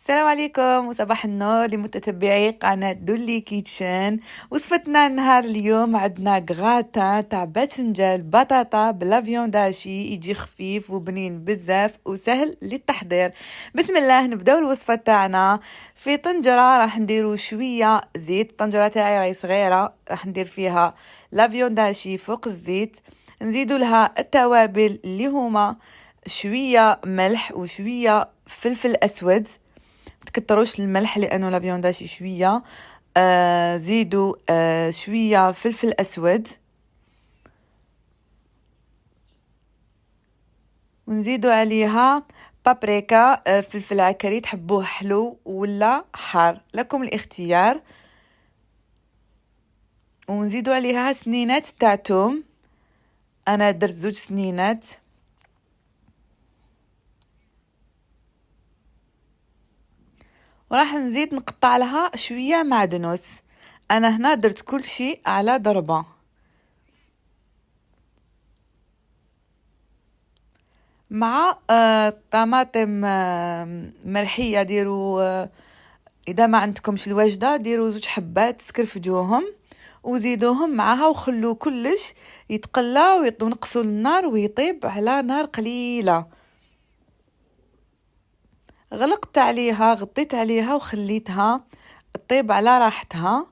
السلام عليكم وصباح النور لمتتبعي قناة دولي كيتشن. وصفتنا النهار اليوم عندنا غراتا تاع باذنجان بطاطا بلا فيونداشي، يجي خفيف وبنين بزاف وسهل للتحضير. بسم الله نبداو الوصفة تاعنا. في طنجرة راح نديرو شوية زيت، الطنجرة تاعي راهي صغيرة، راح ندير فيها لا فيونداشي فوق الزيت، نزيدو لها التوابل اللي هما شوية ملح وشوية فلفل اسود، تكتروش الملح لانه لا فيوندا شي شويه. زيدوا شويه فلفل اسود، ونزيدوا عليها بابريكا، فلفل عكري تحبوه حلو ولا حار لكم الاختيار، ونزيدوا عليها سنينات تاع توم، انا درت 2 سنينات. وراح نزيد نقطع لها شويه معدنوس، انا هنا درت كل شيء على ضربه. مع طماطم مرحيه، ديروا اذا ما عندكمش الوجده ديروا 2 حبات سكرفدوهم وزيدوهم معها وخلوا كلش يتقلى ونقصوا النار ويطيب على نار قليله. غلقت عليها، غطيت عليها وخليتها تطيب على راحتها.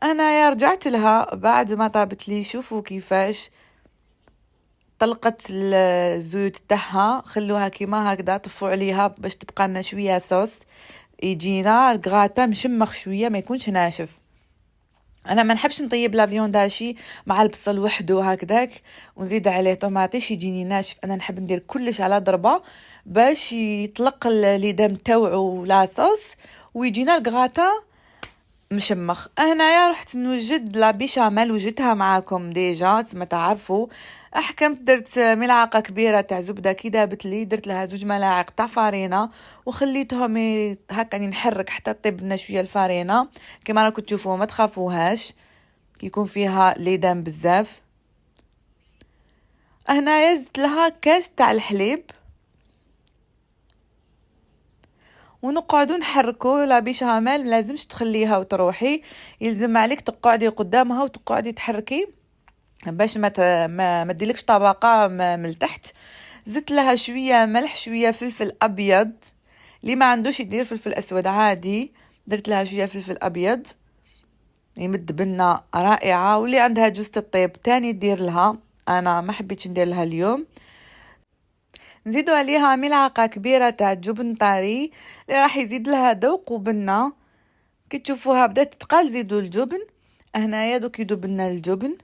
انا يا رجعت لها بعد ما طابت لي، شوفوا كيفاش طلقت الزيوت تاعها، خلوها كيما هكذا، طفوا عليها باش تبقى لنا شويه صوص، يجينا الكغاتا مشمخ شويه ما يكونش ناشف. انا ما نحبش نطيب لا فيونداشي مع البصل وحده هكذاك ونزيد عليه طوماطيش يجيني ناشف، انا نحب ندير كلش على ضربه باش يطلق الليدام تاوعو لاصوص ويجينا الكغاتا مشمخ. هنايا رحت نوجد لا بيشاميل، وجدتها معاكم ديجا تما تعرفوا. احكمت درت ملعقه كبيره تاع زبده كي دابت لي، درت لها 2 ملاعق تاع فارينه وخليتهم هكا نحرك حتى طيب لنا شويه الفارينه. كما راكم تشوفوا ما تخافوهاش كي يكون فيها ليدام بزاف. هنايا زدت لها كاس تاع الحليب ونقعدوا نحركوا لا بيشاميل، لازمش تخليها وتروحي، يلزم عليك تقعدي قدامها وتقعدي تحركي باش ما تديلكش طبقه من التحت. زدت لها شويه ملح، شويه فلفل ابيض، اللي ما عندوش يدير فلفل اسود عادي، درت لها شويه فلفل ابيض يمد بنه رائعه، واللي عندها جوز الطيب تاني دير لها، انا ما حبيتش ندير لها اليوم. نزيدوا عليها ملعقه كبيره تاع جبن طري اللي راح يزيد لها ذوق وبنه. كي تشوفوها بدات تتقال زيدوا الجبن. هنايا دوك يذوب لنا الجبن،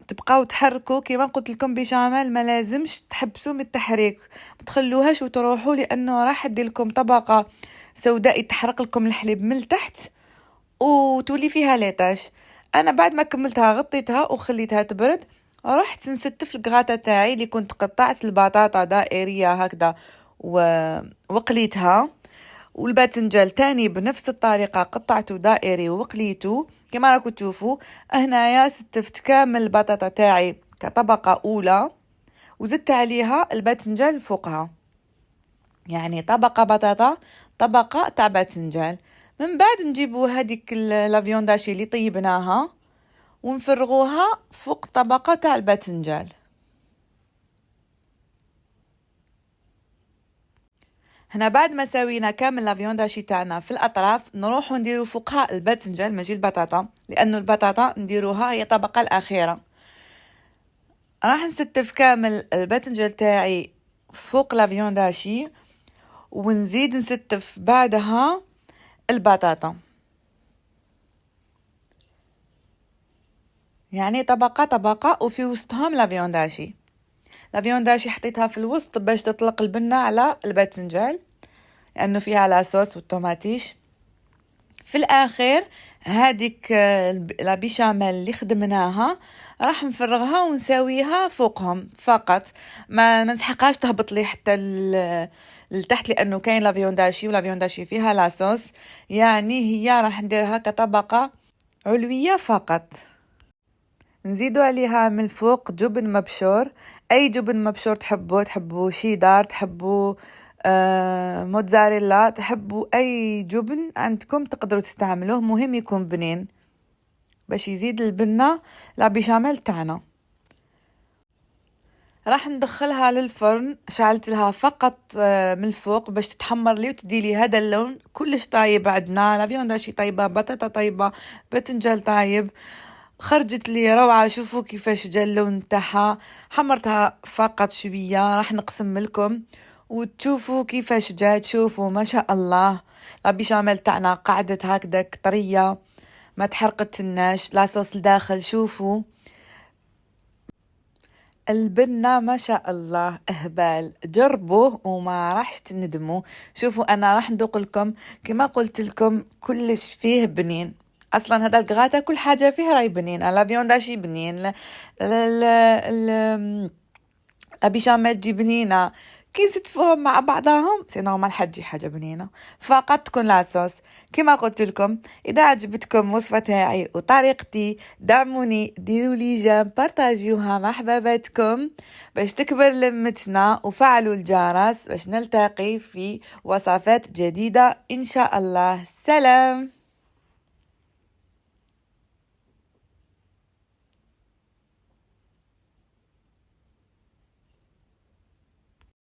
تبقاو تحركوا كيما قلت لكم بيشاميل ما لازمش تحبسوا من التحريك، ما تخلوهاش وتروحوا لانه راح يدير لكم طبقه سوداء يتحرق لكم الحليب من التحت وتولي فيها ليطاش. انا بعد ما كملتها غطيتها وخليتها تبرد، رحت نستف الكغاتا تاعي اللي كنت قطعت البطاطا دائريه هكذا وقليتها، والباذنجان تاني بنفس الطريقه قطعته دائري وقليته كما راكم تشوفوا. هنايا ستفت كامل البطاطا تاعي كطبقه اولى وزدت عليها الباذنجان فوقها، يعني طبقه بطاطا طبقه تاع باذنجان. من بعد نجيبوا هذيك لا فيونداشي اللي طيبناها ونفرغوها فوق طبقه تاع الباذنجان. هنا بعد ما سوينا كامل لا فيونداشي تاعنا في الاطراف، نروح نديرو فوقها الباذنجان ماشي البطاطا، لانه البطاطا نديروها هي الطبقه الاخيره. راح نستف كامل الباذنجان تاعي فوق لا فيونداشي ونزيد نستف بعدها البطاطا، يعني طبقه طبقه وفي وسطهم لا فيونداشي. لا فيونداشي حطيتها في الوسط باش تطلق البنه على الباذنجان لانه فيها لاصوص والطوماطيش. في الاخير هذيك لا بيشاميل اللي خدمناها راح نفرغها ونساويها فوقهم فقط، ما نسحقهاش تهبط لي حتى لتحت لانه كاين لا فيونداشي ولا فيونداشي فيها لاصوص، يعني هي راح نديرها كطبقه علويه فقط. نزيدوا عليها من الفوق جبن مبشور، اي جبن مبشور تحبوا شيدار، تحبوا موتزاريلا، تحبوا اي جبن عندكم تقدروا تستعملوه، مهم يكون بنين باش يزيد البنة لا بيشاميل تاعنا. راح ندخلها للفرن، شعلت لها فقط من الفوق باش تتحمر لي وتدي لي هذا اللون كلش طايب. عندنا لا فيوندا شي طيبه، بطاطا طيبه، باذنجان طايب، خرجت لي روعه. شوفوا كيفاش جا اللون تاعها، حمرتها فقط شويه. راح نقسم لكم وتشوفوا كيفاش جات. شوفوا ما شاء الله لا بيشاميل تاعنا قعدت هكذاك طريه، ما تحرقتناش، لا صوص لداخل. شوفوا البنة ما شاء الله اهبال، جربوه وما راح تندموا. شوفوا انا راح ندوق لكم كما قلت لكم كلش فيه بنين. اصلا هذا الكغاتا كل حاجه فيه راي بنين، لا فيوندا شي بنين، البيشاميل تجي بنينه، كي نستفوهم مع بعضهم سي نورمال حتجي حاجه بنينه. فقط تكون لاصوص. كما قلت لكم اذا عجبتكم وصفه تاعي وطريقتي دعموني، ديروا لي جيم، بارطاجيوها مع حباباتكم باش تكبر لمتنا، وفعلوا الجرس باش نلتقي في وصفات جديده ان شاء الله. سلام.